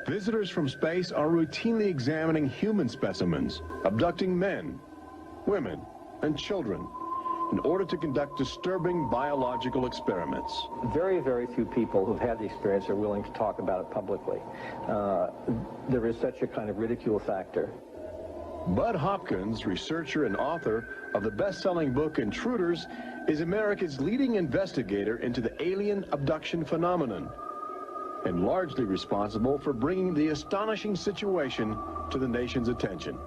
Visitors from space are routinely examining human specimens, abducting men, women, and children in order to conduct disturbing biological experiments. Very, very few people who've had the experience are willing to talk about it publicly. There is such a kind of ridicule factor. Bud Hopkins, researcher and author of the best-selling book Intruders, is America's leading investigator into the alien abduction phenomenon, and largely responsible for bringing the astonishing situation to the nation's attention.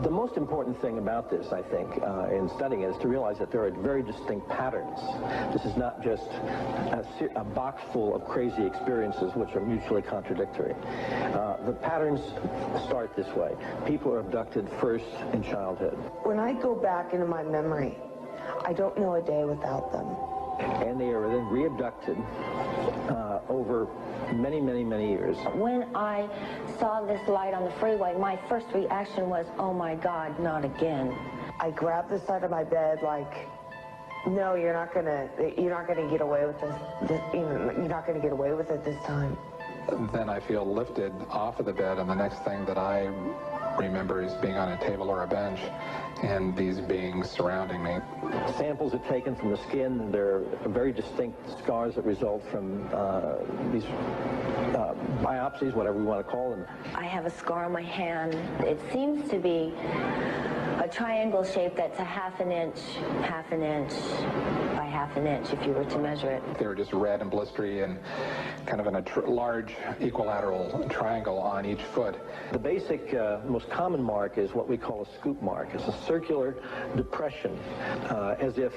The most important thing about this, I think, in studying it, is to realize that there are very distinct patterns. This is not just a box full of crazy experiences which are mutually contradictory. The patterns start this way. People are abducted first in childhood. When I go back into my memory, I don't know a day without them. And they are then re-abducted over many, many, many years. When I saw this light on the freeway, my first reaction was, oh my God, not again. I grabbed the side of my bed like, no, you're not gonna get away with this. You're not gonna get away with it this time. Then I feel lifted off of the bed, and the next thing that I remember is being on a table or a bench and these beings surrounding me. Samples are taken from the skin. There are very distinct scars that result from these biopsies, whatever we want to call them. I have a scar on my hand. It seems to be a triangle shape that's a half an inch by half an inch if you were to measure it. They were just red and blistery and kind of in a large equilateral triangle on each foot. The basic, most common mark is what we call a scoop mark. It's a circular depression, as if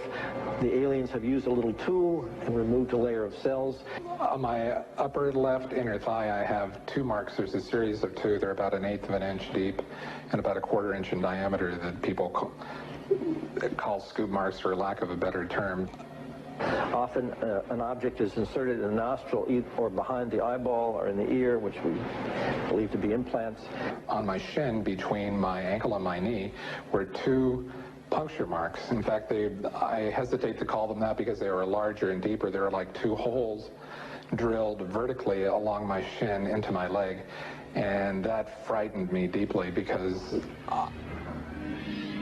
the aliens have used a little tool and removed a layer of cells. On my upper left inner thigh, I have two marks. There's a series of two. They're about 1/8 of an inch deep and about 1/4 inch in diameter that people call scoop marks, for lack of a better term. Often an object is inserted in the nostril or behind the eyeball or in the ear, which we believe to be implants. On my shin, between my ankle and my knee, were two puncture marks. In fact, I hesitate to call them that because they were larger and deeper. They were like two holes drilled vertically along my shin into my leg. And that frightened me deeply because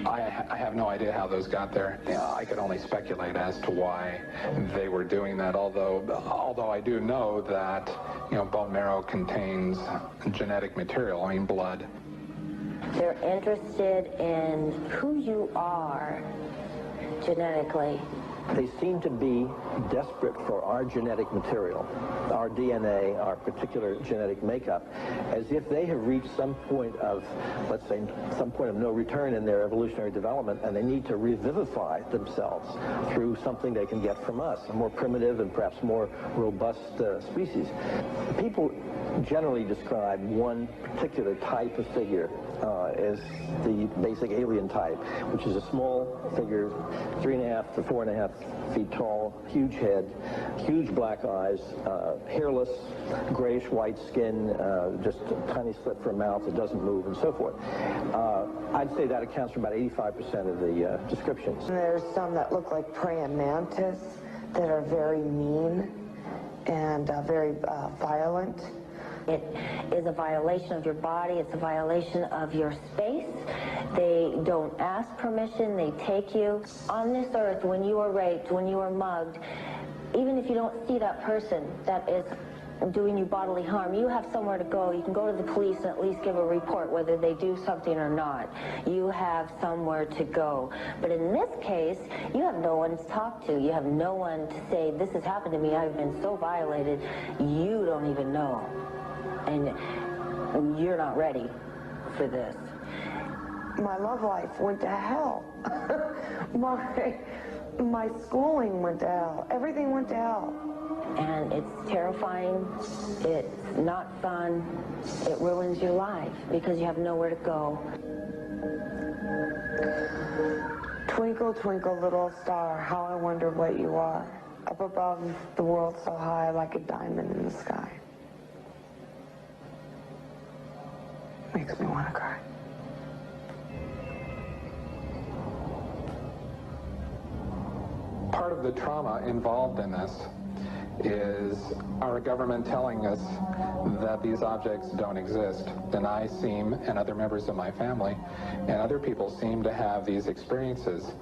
I have no idea how those got there. I could only speculate as to why they were doing that, although I do know that, bone marrow contains genetic material, I mean blood. They're interested in who you are genetically. They seem to be desperate for our genetic material, our DNA, our particular genetic makeup, as if they have reached some point of, let's say, some point of no return in their evolutionary development, and they need to revivify themselves through something they can get from us, a more primitive and perhaps more robust species. People generally describe one particular type of figure as the basic alien type, which is a small figure, 3.5 to 4.5 feet tall, huge head, huge black eyes, hairless, grayish-white skin, just a tiny slit for a mouth that doesn't move, and so forth. I'd say that accounts for about 85% of the descriptions. There's some that look like praying mantis that are very mean and very violent. It is a violation of your body. It's a violation of your space. They don't ask permission. They take you. On this earth, when you are raped, when you are mugged, even if you don't see that person that is doing you bodily harm, you have somewhere to go. You can go to the police and at least give a report whether they do something or not. You have somewhere to go. But in this case, you have no one to talk to. You have no one to say, this has happened to me. I've been so violated. You don't even know. And you're not ready for this. My love life went to hell. My schooling went to hell. Everything went to hell. And it's terrifying. It's not fun. It ruins your life because you have nowhere to go. Twinkle, twinkle, little star, how I wonder what you are. Up above the world so high, like a diamond in the sky. Makes me want to cry. Part of the trauma involved in this is our government telling us that these objects don't exist. Then I seem, and other members of my family, and other people seem to have these experiences.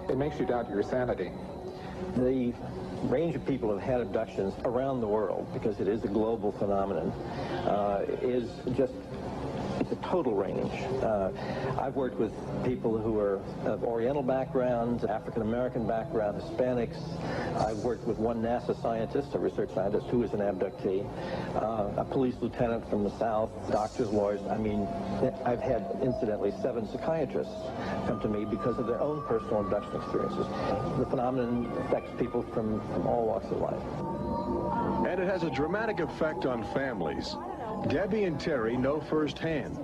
It makes you doubt your sanity. The range of people who have had abductions around the world, because it is a global phenomenon, is just, it's a total range. I've worked with people who are of Oriental backgrounds, African-American background, Hispanics. I've worked with one NASA scientist, a research scientist, who is an abductee, a police lieutenant from the South, doctors, lawyers. I mean, I've had, incidentally, 7 psychiatrists come to me because of their own personal abduction experiences. The phenomenon affects people from all walks of life. And it has a dramatic effect on families. Debbie and Terry know firsthand.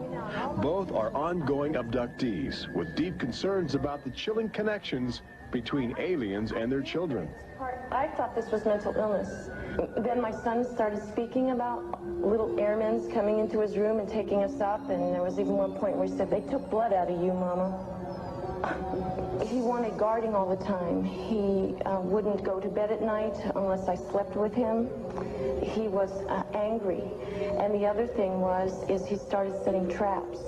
Both are ongoing abductees with deep concerns about the chilling connections between aliens and their children. I thought this was mental illness. Then my son started speaking about little airmen coming into his room and taking us up, and there was even one point where he said, "They took blood out of you, Mama." He wanted guarding all the time. He wouldn't go to bed at night unless I slept with him. He was angry. And the other thing is he started setting traps.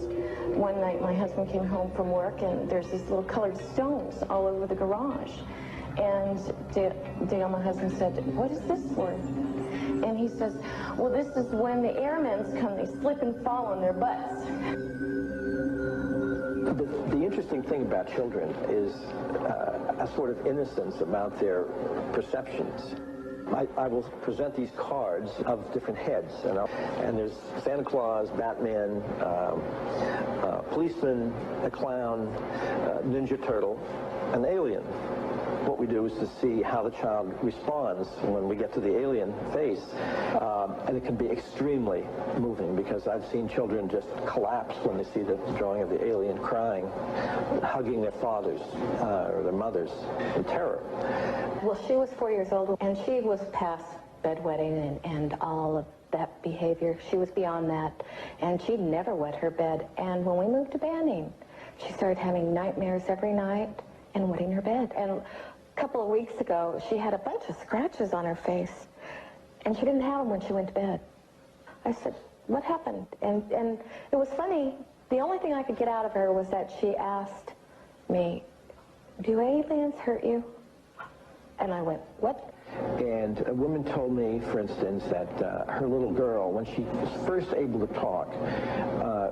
One night my husband came home from work and there's these little colored stones all over the garage. And Dale, my husband, said, "What is this for?" And he says, "Well, this is when the airmen come, they slip and fall on their butts." The interesting thing about children is a sort of innocence about their perceptions. I will present these cards of different heads, and there's Santa Claus, Batman, policeman, a clown, Ninja Turtle, an alien. What we do is to see how the child responds when we get to the alien face, and it can be extremely moving, because I've seen children just collapse when they see the drawing of the alien, crying, hugging their fathers or their mothers in terror. Well, she was 4 years old, and she was past bedwetting and all of that behavior. She was beyond that, and she'd never wet her bed. And when we moved to Banning, she started having nightmares every night and wetting her bed. And a couple of weeks ago, she had a bunch of scratches on her face, and she didn't have them when she went to bed. I said, "What happened?" And it was funny. The only thing I could get out of her was that she asked me, "Do aliens hurt you?" And I went, "What?" And a woman told me, for instance, that her little girl, when she was first able to talk,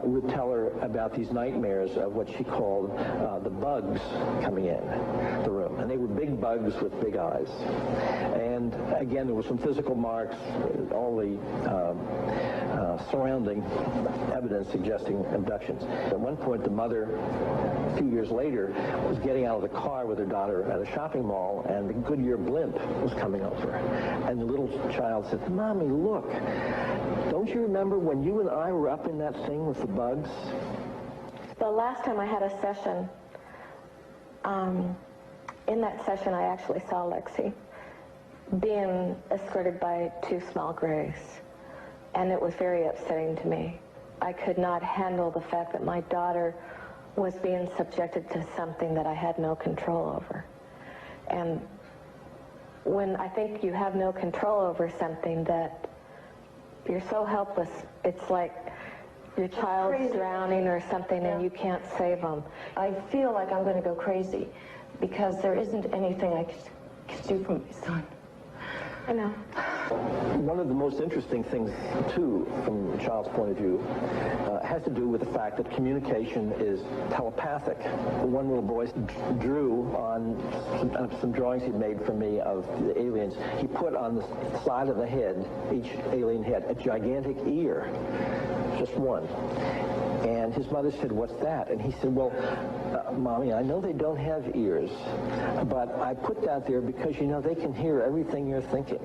would tell her about these nightmares of what she called the bugs coming in the room. And they were big bugs with big eyes. And again, there were some physical marks, all the surrounding evidence suggesting abductions. At one point, the mother, a few years later, was getting out of the car with her daughter at a shopping mall, and the Goodyear blimp was coming over. And the little child said, "Mommy, look, don't you remember when you and I were up in that thing with the bugs?" The last time I had a session, in that session I actually saw Lexi being escorted by 2 small grays. And it was very upsetting to me. I could not handle the fact that my daughter was being subjected to something that I had no control over. And when I think you have no control over something, that you're so helpless, it's like your child's drowning or something, and you can't save them. I feel like I'm going to go crazy because there isn't anything I can do for my son. I know. One of the most interesting things, too, from a child's point of view, has to do with the fact that communication is telepathic. One little boy drew on some drawings he'd made for me of the aliens. He put on the side of the head, each alien head, a gigantic ear, just one. And his mother said, "What's that?" And he said, "Well, Mommy, I know they don't have ears, but I put that there because, you know, they can hear everything you're thinking."